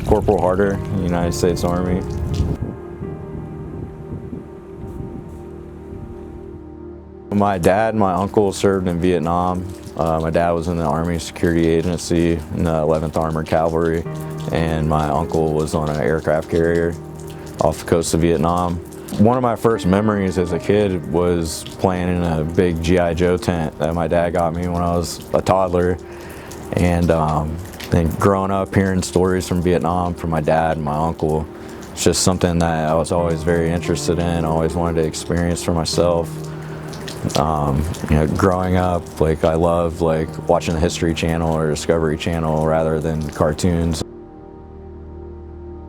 Corporal Harter, United States Army. My dad and my uncle served in Vietnam. My dad was in the Army Security Agency in the 11th Armored Cavalry, and my uncle was on an aircraft carrier off the coast of Vietnam. One of my first memories as a kid was playing in a big G.I. Joe tent that my dad got me when I was a toddler. And then growing up hearing stories from Vietnam from my dad and my uncle, it's just something that I was always very interested in, always wanted to experience for myself. Growing up, I loved watching the History Channel or Discovery Channel rather than cartoons.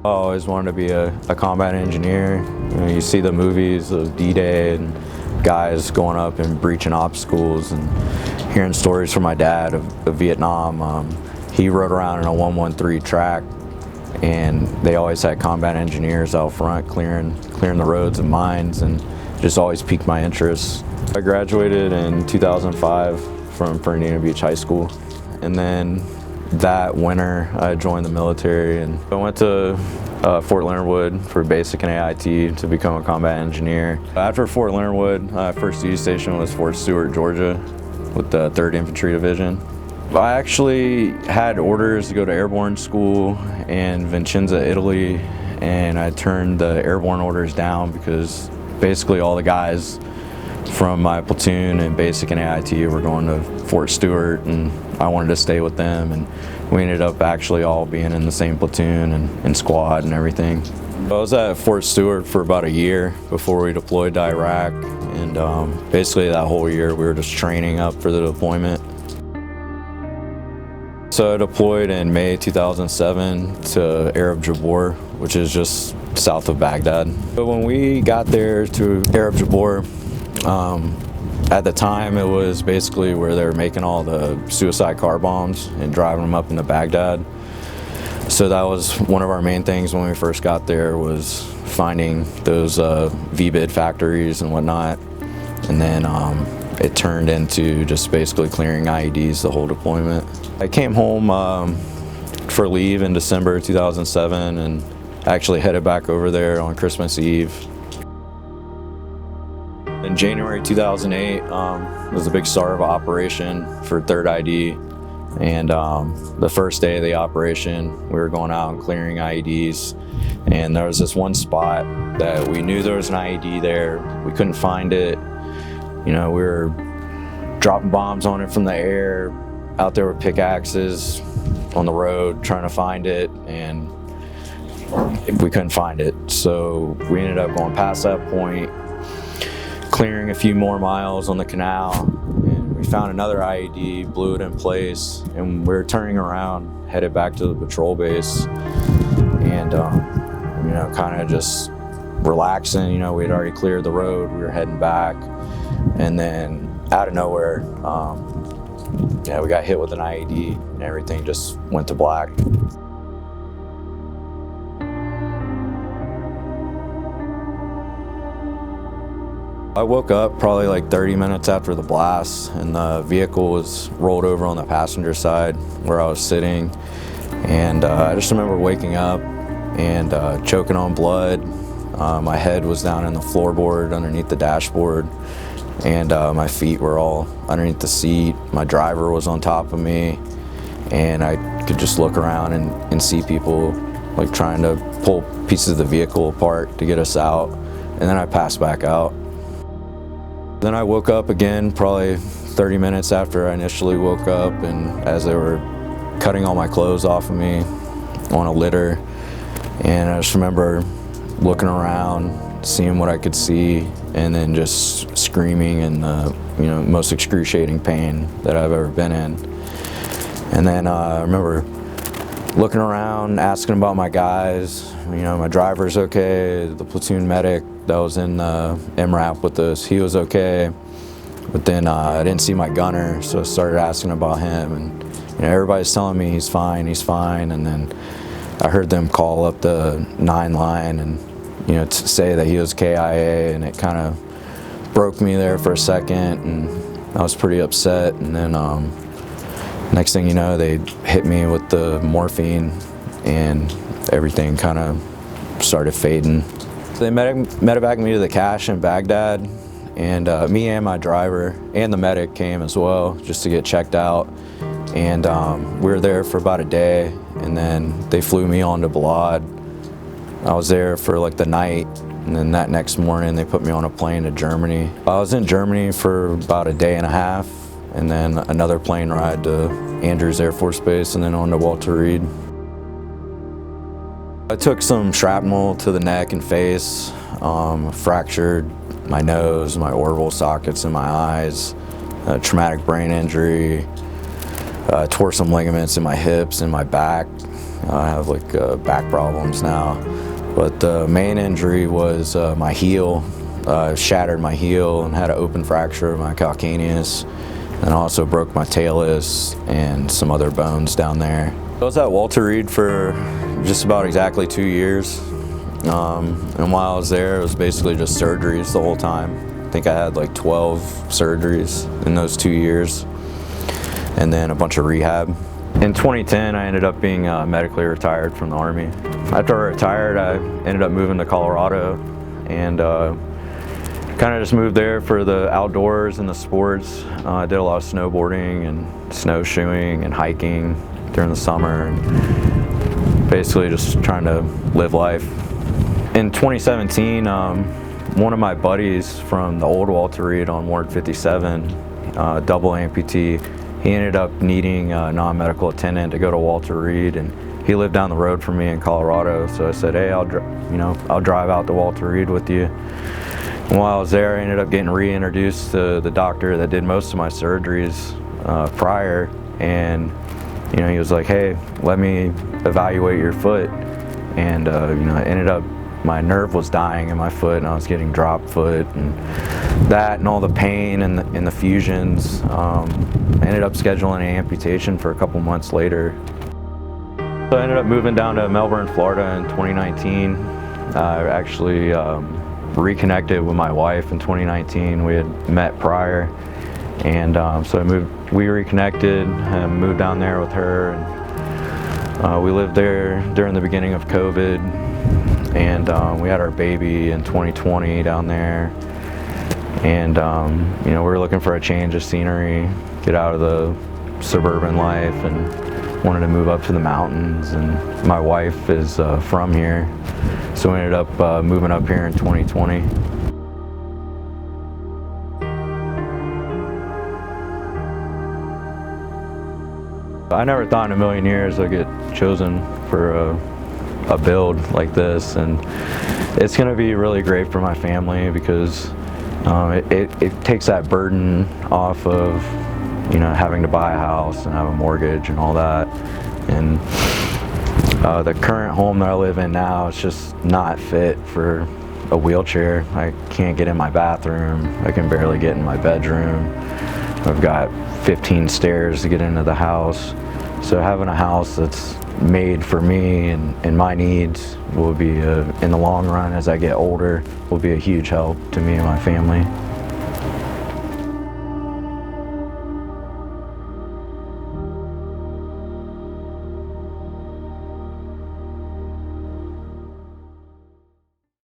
I always wanted to be a combat engineer. You see the movies of D-Day and guys going up and breaching obstacles, and hearing stories from my dad of Vietnam. He rode around in a 113 track, and they always had combat engineers out front clearing the roads and mines, and just always piqued my interest. I graduated in 2005 from Fernandina Beach High School, and then that winter I joined the military, and I went to Fort Leonard Wood for basic and AIT to become a combat engineer. After Fort Leonard Wood, first duty station was Fort Stewart, Georgia, with the 3rd Infantry Division. I actually had orders to go to airborne school in Vicenza, Italy, and I turned the airborne orders down because basically all the guys from my platoon and basic and AIT were going to Fort Stewart, and I wanted to stay with them, and we ended up actually all being in the same platoon and squad and everything. I was at Fort Stewart for about a year before we deployed to Iraq, and basically that whole year we were just training up for the deployment. So I deployed in May 2007 to Arab Jabour, which is just south of Baghdad. But when we got there to Arab Jabour, at the time it was basically where they were making all the suicide car bombs and driving them up into Baghdad. So that was one of our main things when we first got there, was finding those VBID factories and whatnot. And then it turned into just basically clearing IEDs the whole deployment. I came home for leave in December 2007 and actually headed back over there on Christmas Eve. In January 2008 was the big start of operation for 3rd ID, and the first day of the operation we were going out and clearing IEDs, and there was this one spot that we knew there was an IED there. We couldn't find it. We were dropping bombs on it from the air, out there with pickaxes on the road trying to find it, and we couldn't find it. So we ended up going past that point, clearing a few more miles on the canal, and we found another IED, blew it in place, and we were turning around, headed back to the patrol base, and kind of just relaxing. We had already cleared the road, we were heading back, and then out of nowhere, we got hit with an IED, and everything just went to black. I woke up probably 30 minutes after the blast, and the vehicle was rolled over on the passenger side where I was sitting, and I just remember waking up and choking on blood. My head was down in the floorboard underneath the dashboard, and my feet were all underneath the seat. My driver was on top of me, and I could just look around and see people trying to pull pieces of the vehicle apart to get us out, and then I passed back out. Then I woke up again probably 30 minutes after I initially woke up, and as they were cutting all my clothes off of me on a litter, and I just remember looking around, seeing what I could see, and then just screaming in the most excruciating pain that I've ever been in. And then I remember looking around, asking about my guys. My driver's okay, the platoon medic that was in MRAP with us, he was okay. But then I didn't see my gunner, so I started asking about him, and everybody's telling me he's fine, and then I heard them call up the 9 line and to say that he was KIA, and it kind of broke me there for a second, and I was pretty upset. And then next thing you know, they hit me with the morphine and everything kind of started fading. They medevaced me to the cache in Baghdad, and me and my driver and the medic came as well just to get checked out. And we were there for about a day, and then they flew me on to Balad. I was there for like the night, and then that next morning they put me on a plane to Germany. I was in Germany for about a day and a half, and then another plane ride to Andrews Air Force Base, and then on to Walter Reed. I took some shrapnel to the neck and face, fractured my nose, my orbital sockets in my eyes, traumatic brain injury, tore some ligaments in my hips and my back. I have like back problems now. But the main injury was my heel. Shattered my heel and had an open fracture of my calcaneus, and also broke my talus and some other bones down there. I was at Walter Reed for just about exactly 2 years. And while I was there, it was basically just surgeries the whole time. I think I had like 12 surgeries in those 2 years, and then a bunch of rehab. In 2010, I ended up being medically retired from the Army. After I retired, I ended up moving to Colorado, and kind of just moved there for the outdoors and the sports. I did a lot of snowboarding and snowshoeing and hiking during the summer, and basically just trying to live life. In 2017, one of my buddies from the old Walter Reed on Ward 57, double amputee, he ended up needing a non-medical attendant to go to Walter Reed, and he lived down the road from me in Colorado. So I said, hey, I'll drive out to Walter Reed with you. And while I was there, I ended up getting reintroduced to the doctor that did most of my surgeries prior, and he was like, hey, let me evaluate your foot. And it ended up, my nerve was dying in my foot, and I was getting drop foot, and that and all the pain and the fusions. I ended up scheduling an amputation for a couple months later. So I ended up moving down to Melbourne, Florida in 2019. I actually reconnected with my wife in 2019. We had met prior, and so we reconnected and moved down there with her. And, we lived there during the beginning of COVID, and we had our baby in 2020 down there. And we were looking for a change of scenery, get out of the suburban life, and wanted to move up to the mountains. And my wife is from here, so we ended up moving up here in 2020. I never thought in a million years I'd get chosen for a build like this, and it's going to be really great for my family because it takes that burden off of having to buy a house and have a mortgage and all that. And the current home that I live in now is just not fit for a wheelchair. I can't get in my bathroom. I can barely get in my bedroom. I've got 15 stairs to get into the house. So having a house that's made for me and my needs will be, in the long run as I get older, will be a huge help to me and my family.